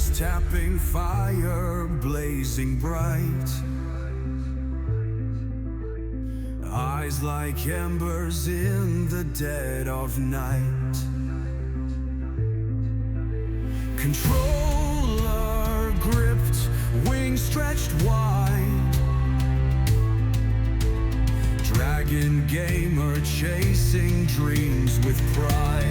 Fingers tapping fire, blazing bright. Eyes like embers in the dead of night. Controller gripped, wings stretched wide. Dragon gamer chasing dreams with pride.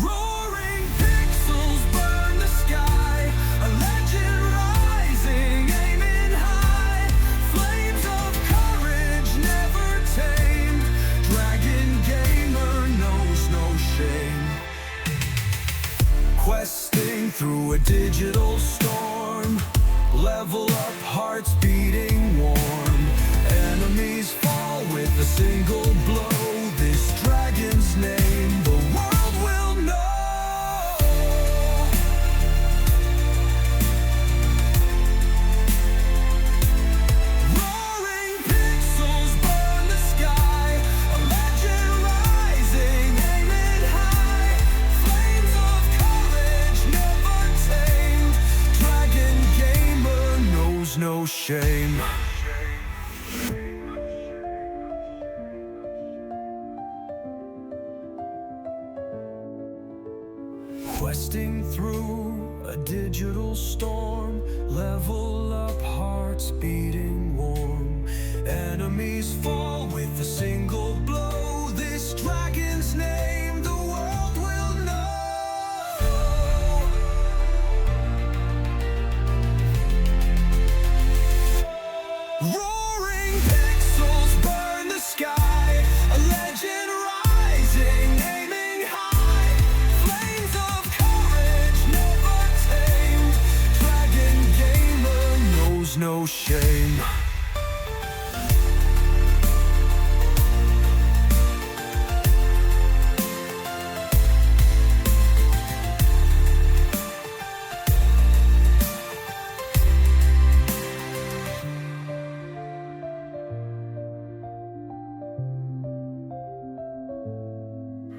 Roaring pixels burn the sky, a legend rising, aiming high. Flames of courage never tamed. Dragon gamer knows no shame. Questing through a digital storm, level up, hearts beating warm. Enemies fall with a single blow. This dragon's name the world will know. Roaring pixels burn the sky, a legend rising, aiming high. Flames of courage never tamed. Dragon gamer knows no shame. Questing through a digital storm, level up, hearts beating warm. Enemies fall with a single blow. This dragon's name the world will know. Roaring pixels burn the sky, a legend rising, aiming high. Flames of courage never tamed. Dragon gamer knows no shame.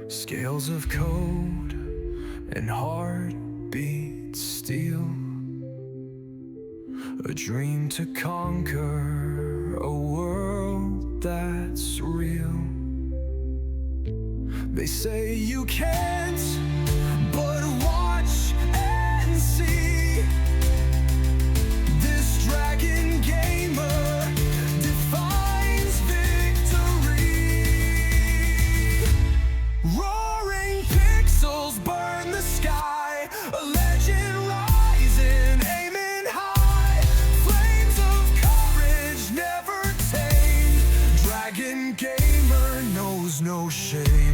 Scales of code and heartbeat steel, a dream to conquer a world that's real. They say you can't, but watch and see. This dragon gamer defines victory. Roaring pixels burn the sky, a legend rising, aiming high. Flames of courage never tamed. Dragon gamer knows no shame.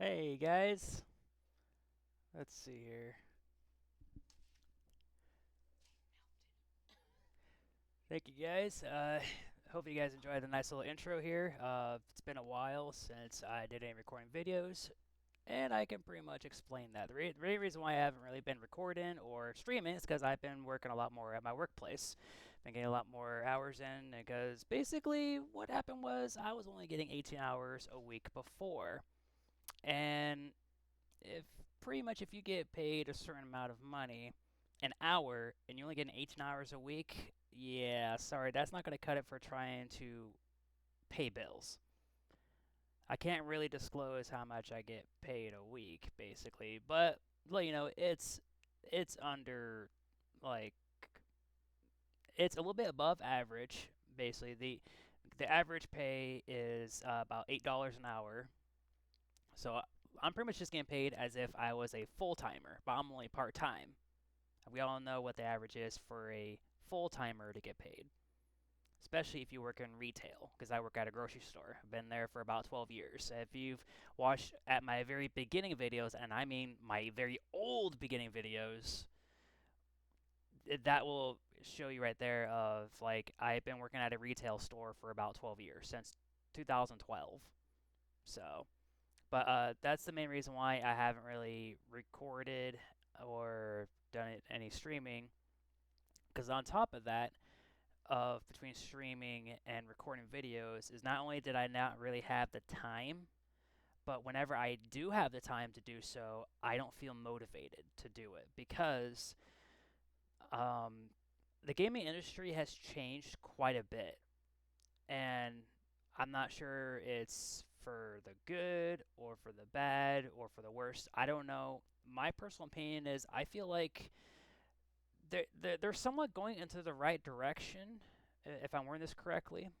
Hey guys, let's see here. Thank you guys. Hope you guys enjoyed the nice little intro here. It's been a while since I did any recording videos, and I can pretty much explain that. The main reason why I haven't really been recording or streaming is because I've been working a lot more at my workplace. Been getting a lot more hours in because basically what happened was I was only getting 18 hours a week before. And if you get paid a certain amount of money an hour and you're only getting 18 hours a week, yeah, sorry, that's not going to cut it for trying to pay bills. I can't really disclose how much I get paid a week, basically, but it's under, like, it's a little bit above average. Basically, the average pay is about $8 an hour. So I'm pretty much just getting paid as if I was a full-timer, but I'm only part-time. We all know what the average is for a full-timer to get paid, especially if you work in retail, because I work at a grocery store. I've been there for about 12 years. If you've watched at my very beginning videos, and I mean my very old beginning videos, that will show you right there of, like, I've been working at a retail store for about 12 years, since 2012. So, but that's the main reason why I haven't really recorded or done any streaming. Because on top of that, of between streaming and recording videos, is not only did I not really have the time, but whenever I do have the time to do so, I don't feel motivated to do it because um, the gaming industry has changed quite a bit, and I'm not sure it's for the good or for the bad or for the worst. I don't know. My personal opinion is I feel like they're somewhat going into the right direction, if I'm wording this correctly.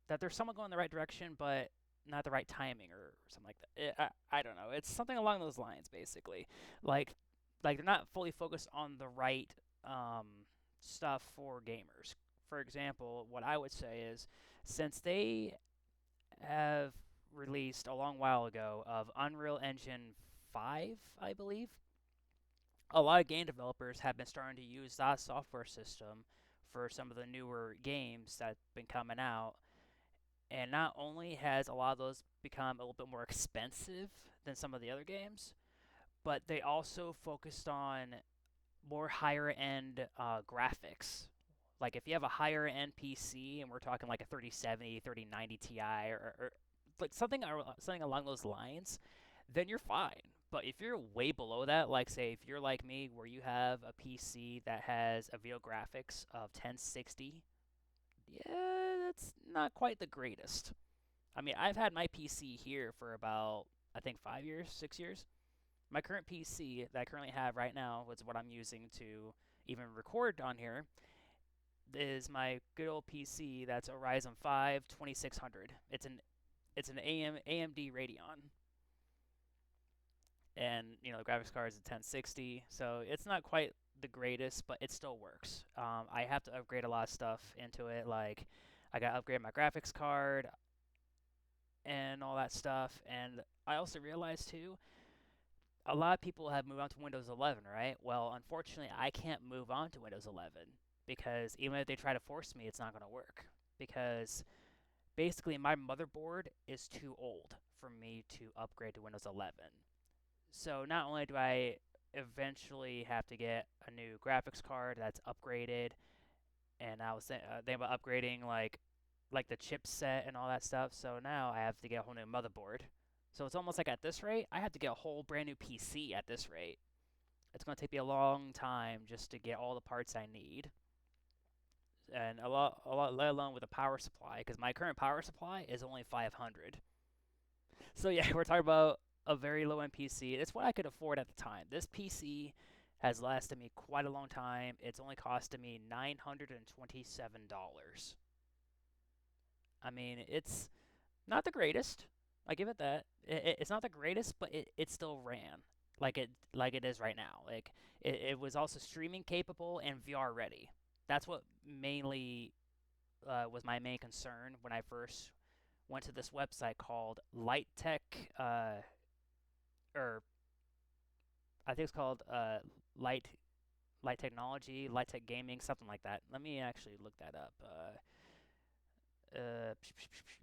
That they're somewhat going in the right direction, but not the right timing or something like that. I don't know. It's something along those lines, basically. Like like they're not fully focused on the right um, stuff for gamers. For example, what I would say is since they have released a long while ago of Unreal Engine 5, I believe, a lot of game developers have been starting to use that software system for some of the newer games that have been coming out. And not only has a lot of those become a little bit more expensive than some of the other games, but they also focused on more higher end graphics. Like if you have a higher end PC and we're talking like a 3070, 3090 Ti or like something along those lines, then you're fine. But if you're way below that, like say if you're like me where you have a PC that has a video graphics of 1060, yeah, that's not quite the greatest. I mean, I've had my PC here for about I think 5 years, 6 years. My current PC that I currently have right now, which is what I'm using to even record on here, is my good old PC that's a Ryzen 5 2600. It's an AMD Radeon, and the graphics card is a 1060, so it's not quite the greatest, but it still works. I have to upgrade a lot of stuff into it, like I got to upgrade my graphics card and all that stuff, and I also realized too a lot of people have moved on to Windows 11, right? Well, unfortunately, I can't move on to Windows 11 because even if they try to force me, it's not going to work. Because basically, my motherboard is too old for me to upgrade to Windows 11. So not only do I eventually have to get a new graphics card that's upgraded, and I was thinking about upgrading like the chipset and all that stuff. So now I have to get a whole new motherboard. So it's almost like at this rate, I have to get a whole brand new PC at this rate. It's going to take me a long time just to get all the parts I need. And a lot, let alone with a power supply, because my current power supply is only 500. So yeah, we're talking about a very low-end PC. It's what I could afford at the time. This PC has lasted me quite a long time. It's only costed me $927. I mean, it's not the greatest. I give it that. It's not the greatest, but it still ran like it is right now. Like it was also streaming capable and VR ready. That's what mainly was my main concern when I first went to this website called Light Tech, or I think it's called Light Light Technology, Light Tech Gaming, something like that. Let me actually look that up.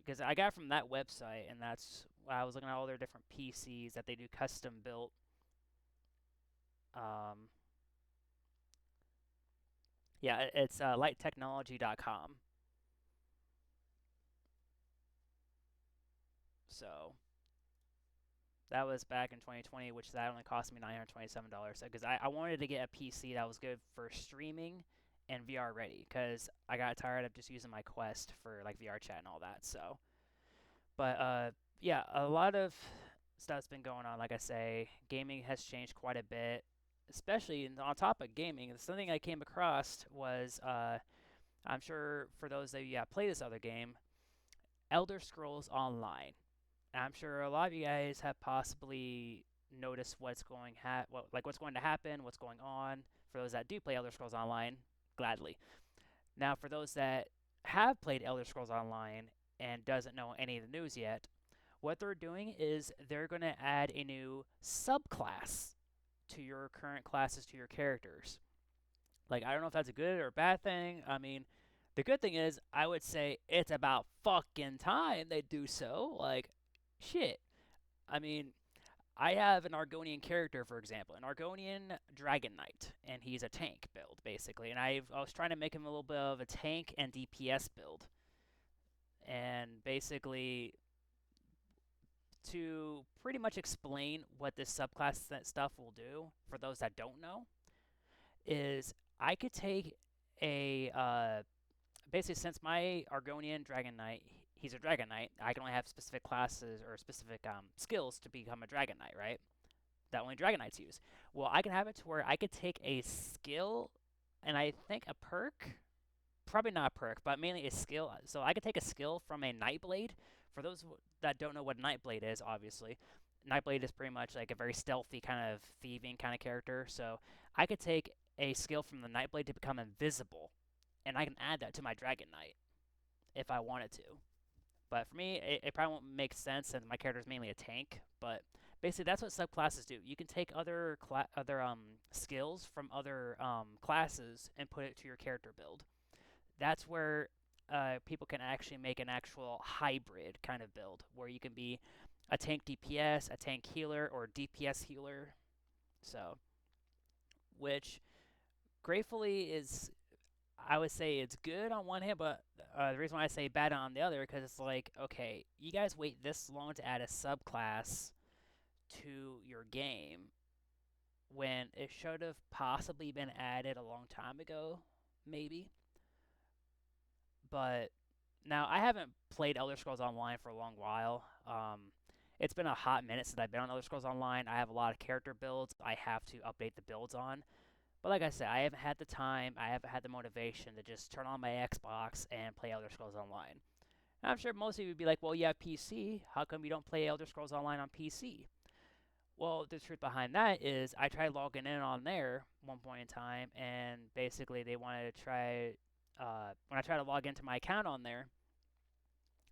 Because I got from that website, and that's I was looking at all their different PCs that they do custom built. Um, yeah, it's lighttechnology.com. So that was back in 2020, which that only cost me $927. Because I wanted to get a PC that was good for streaming and VR ready. Because I got tired of just using my Quest for like VR chat and all that. So, but yeah, a lot of stuff's been going on. Like I say, gaming has changed quite a bit. Especially on top of gaming, something I came across was I'm sure for those of you that play this other game, Elder Scrolls Online. I'm sure a lot of you guys have possibly noticed what's going to happen, what's going on. For those that do play Elder Scrolls Online, gladly. Now, for those that have played Elder Scrolls Online and doesn't know any of the news yet, what they're doing is they're going to add a new subclass to your current classes to your characters. Like, I don't know if that's a good or bad thing. I mean, the good thing is, I would say it's about fucking time they do so. Like, Shit. I mean, I have an Argonian character, for example, an Argonian Dragon Knight, and he's a tank build, basically. And I was trying to make him a little bit of a tank and DPS build. And basically, to pretty much explain what this subclass stuff will do, for those that don't know, is I could take a basically, since my Argonian Dragon Knight, he's a Dragon Knight, I can only have specific classes or specific skills to become a Dragon Knight, right? That only Dragon Knights use. Well, I can have it to where I could take a skill and I think a perk, probably not a perk, but mainly a skill. So I could take a skill from a Nightblade. For those that don't know what Nightblade is, obviously, Nightblade is pretty much like a very stealthy kind of thieving kind of character. So I could take a skill from the Nightblade to become invisible, and I can add that to my Dragon Knight if I wanted to. But for me, it probably won't make sense since my character is mainly a tank. But basically, that's what subclasses do. You can take other skills from other classes and put it to your character build. That's where people can actually make an actual hybrid kind of build, where you can be a tank DPS, a tank healer, or DPS healer. So, which gratefully is, I would say it's good on one hand, but the reason why I say bad on the other, because it's like, okay, you guys wait this long to add a subclass to your game when it should have possibly been added a long time ago, maybe. But now I haven't played Elder Scrolls Online for a long while. It's been a hot minute since I've been on Elder Scrolls Online. I have a lot of character builds I have to update the builds on. But like I said, I haven't had the time, I haven't had the motivation to just turn on my Xbox and play Elder Scrolls Online. And I'm sure most of you would be like, well, you have PC. How come you don't play Elder Scrolls Online on PC? Well, the truth behind that is I tried logging in on there one point in time, and basically they wanted to try, when I tried to log into my account on there,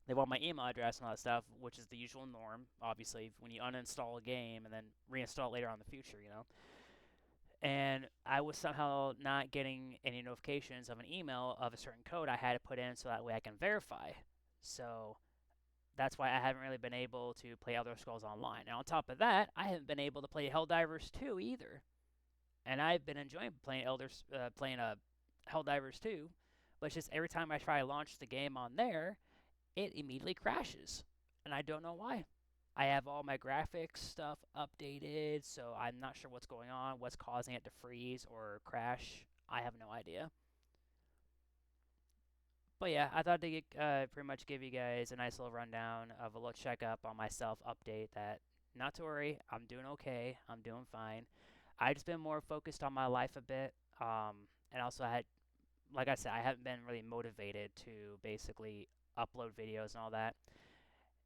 they want my email address and all that stuff, which is the usual norm, obviously, when you uninstall a game and then reinstall it later on in the future, you know. And I was somehow not getting any notifications of an email of a certain code I had to put in so that way I can verify. So that's why I haven't really been able to play Elder Scrolls Online. And on top of that, I haven't been able to play Helldivers 2 either. And I've been enjoying playing Helldivers 2, but it's just every time I try to launch the game on there, it immediately crashes. And I don't know why. I have all my graphics stuff updated, so I'm not sure what's going on, what's causing it to freeze or crash. I have no idea. But yeah, I thought to pretty much give you guys a nice little rundown of a little checkup on myself update that not to worry, I'm doing okay, I'm doing fine. I just been more focused on my life a bit, and also I had, like I said, I haven't been really motivated to basically upload videos and all that.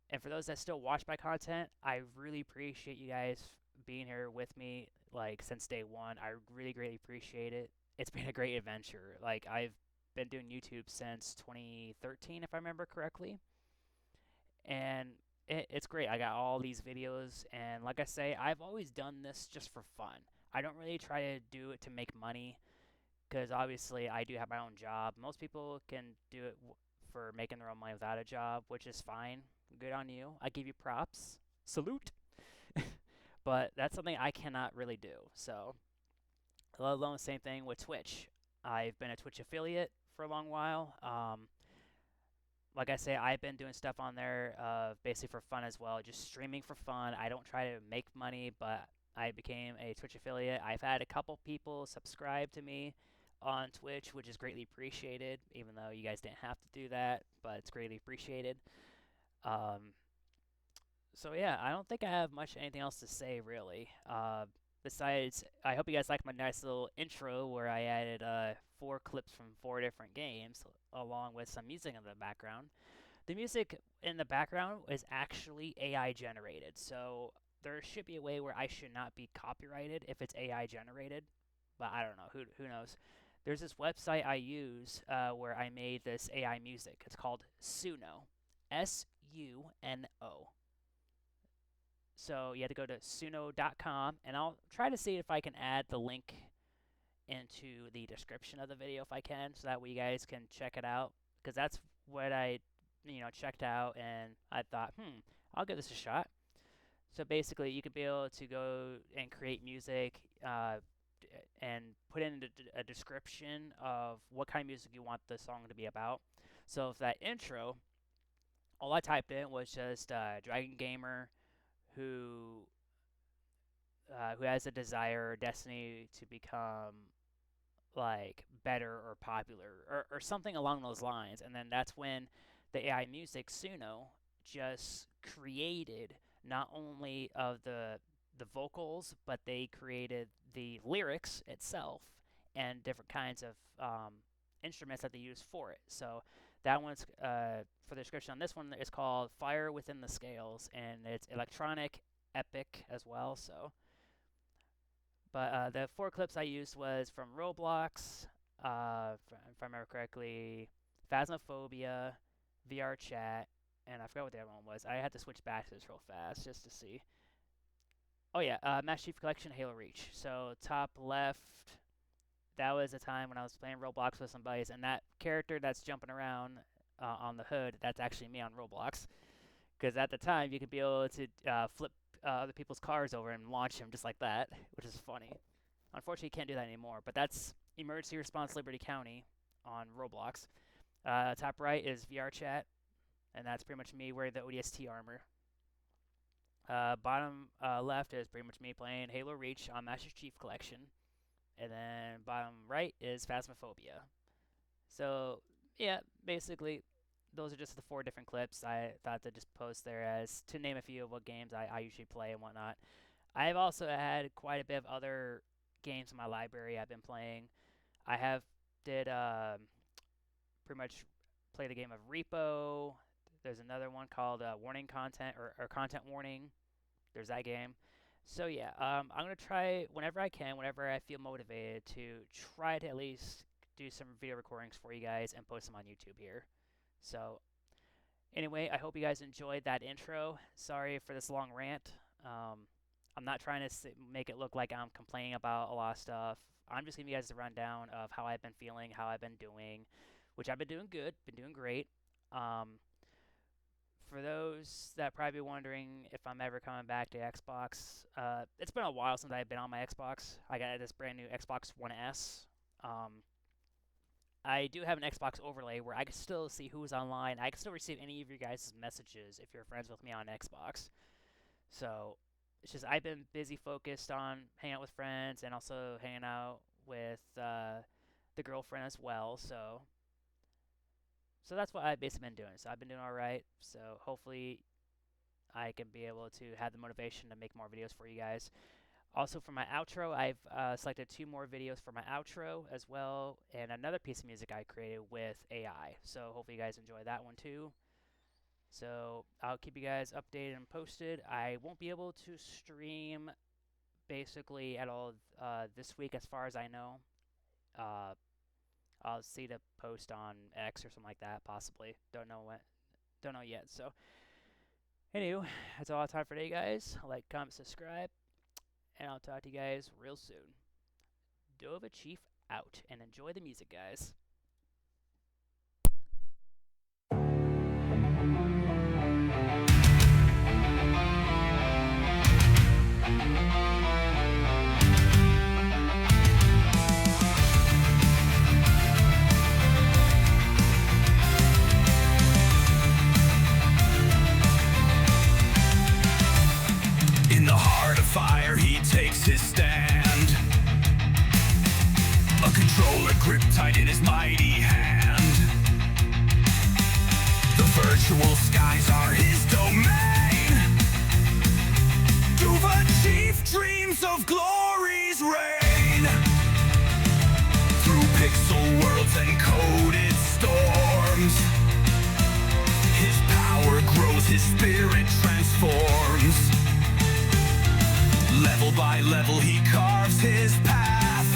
And for those that still watch my content, I really appreciate you guys being here with me, like, since day one. I really greatly appreciate it. It's been a great adventure. Like, I've been doing YouTube since 2013, if I remember correctly. And it's great. I got all these videos, and like I say, I've always done this just for fun. I don't really try to do it to make money, because obviously I do have my own job. Most people can do it for making their own money without a job, which is fine. Good on you. I give you props. Salute. But that's something I cannot really do. So, let alone the same thing with Twitch. I've been a Twitch affiliate for a long while. Like I say, I've been doing stuff on there basically for fun as well, just streaming for fun. I don't try to make money, but I became a Twitch affiliate. I've had a couple people subscribe to me on Twitch, which is greatly appreciated, even though you guys didn't have to do that, but it's greatly appreciated. So yeah, I don't think I have much anything else to say really. Besides, I hope you guys liked my nice little intro where I added 4 clips from 4 different games along with some music in the background. The music in the background is actually AI generated, so there should be a way where I should not be copyrighted if it's AI generated, but I don't know, who knows. There's this website I use where I made this AI music. It's called Suno, Suno. So you have to go to suno.com, and I'll try to see if I can add the link into the description of the video if I can, so that way you guys can check it out, because that's what I checked out, and I thought, I'll give this a shot. So basically, you could be able to go and create music and put in a description of what kind of music you want the song to be about. So if that intro, all I typed in was just Dragon Gamer who has a desire or destiny to become like better or popular or something along those lines. And then that's when the AI music Suno just created not only of the vocals, but they created the lyrics itself and different kinds of instruments that they use for it. So that one's for the description on this one is called Fire Within the Scales, and it's electronic epic as well. So, but the 4 clips I used was from Roblox, if I remember correctly, Phasmophobia, VR Chat, and I forgot what the other one was. I had to switch back to this real fast just to see. Oh yeah, Master Chief Collection, Halo Reach. So top left, that was a time when I was playing Roblox with some buddies, and that character that's jumping around on the hood, that's actually me on Roblox. Because at the time, you could be able to flip other people's cars over and launch them just like that, which is funny. Unfortunately, you can't do that anymore, but that's Emergency Response Liberty County on Roblox. Top right is VR Chat, and that's pretty much me wearing the ODST armor. Bottom left is pretty much me playing Halo Reach on Master Chief Collection. And then bottom right is Phasmophobia. So, yeah, basically, those are just the 4 different clips I thought to just post there as to name a few of what games I usually play and whatnot. I've also had quite a bit of other games in my library I've been playing. I have did pretty much play the game of Repo. There's another one called Warning Content or Content Warning. There's that game. So yeah, I'm going to try whenever I can, whenever I feel motivated to try to at least do some video recordings for you guys and post them on YouTube here. So anyway, I hope you guys enjoyed that intro. Sorry for this long rant. I'm not trying to make it look like I'm complaining about a lot of stuff. I'm just giving you guys a rundown of how I've been feeling, how I've been doing, which I've been doing good, been doing great. For those that probably be wondering if I'm ever coming back to Xbox, it's been a while since I've been on my Xbox. I got this brand new Xbox One S. I do have an Xbox overlay where I can still see who's online. I can still receive any of your guys' messages if you're friends with me on Xbox. So it's just I've been busy focused on hanging out with friends and also hanging out with the girlfriend as well. So that's what I've basically been doing. So I've been doing all right. So hopefully I can be able to have the motivation to make more videos for you guys. Also for my outro, I've selected 2 more videos for my outro as well, and another piece of music I created with AI. So hopefully you guys enjoy that one too. So I'll keep you guys updated and posted. I won't be able to stream basically at all this week as far as I know. I'll see the post on X or something like that, possibly. Don't know yet. So, anywho, that's all I have time for today, guys. Like, comment, subscribe, and I'll talk to you guys real soon. Dova Chief out, and enjoy the music, guys. Fire, he takes his stand. A controller gripped tight in his mighty hand. The virtual skies are his domain. Dova Chief dreams of glory's reign. Through pixel worlds and coded storms, his power grows, his spirit transforms. Level by level he carves his path,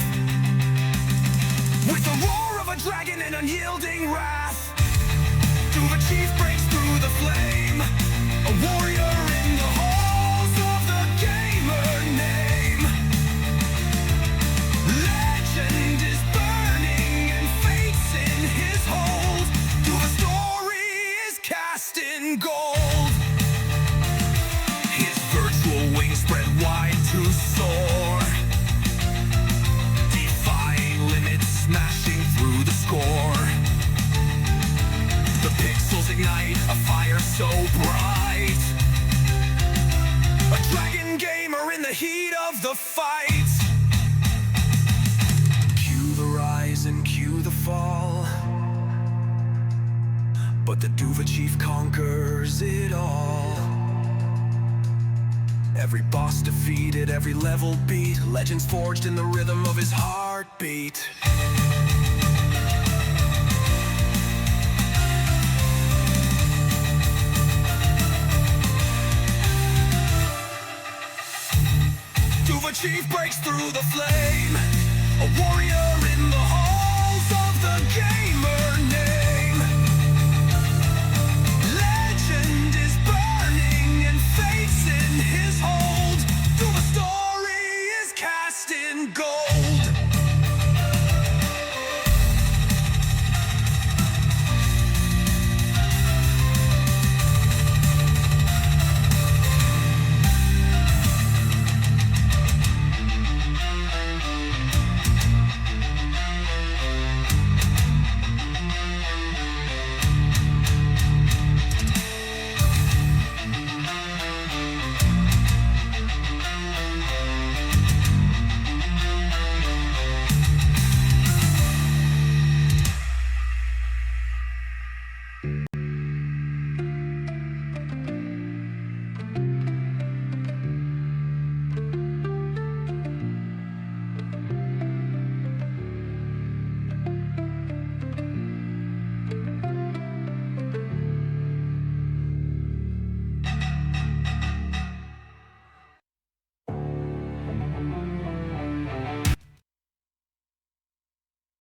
with the roar of a dragon and unyielding wrath. Dova Chief breaks through the flame, a warrior in the halls of the gamer name. Legend is burning and fate's in his hold. Dova's story is cast. in gold. His virtual wings spread wide to soar, defying limits, smashing through the score. The pixels ignite a fire so bright, a dragon gamer in the heat of the fight. Cue the rise and cue the fall, but the Duva Chief conquers it all. Every boss defeated, every level beat, legends forged in the rhythm of his heartbeat. Duva Chief breaks through the flame, a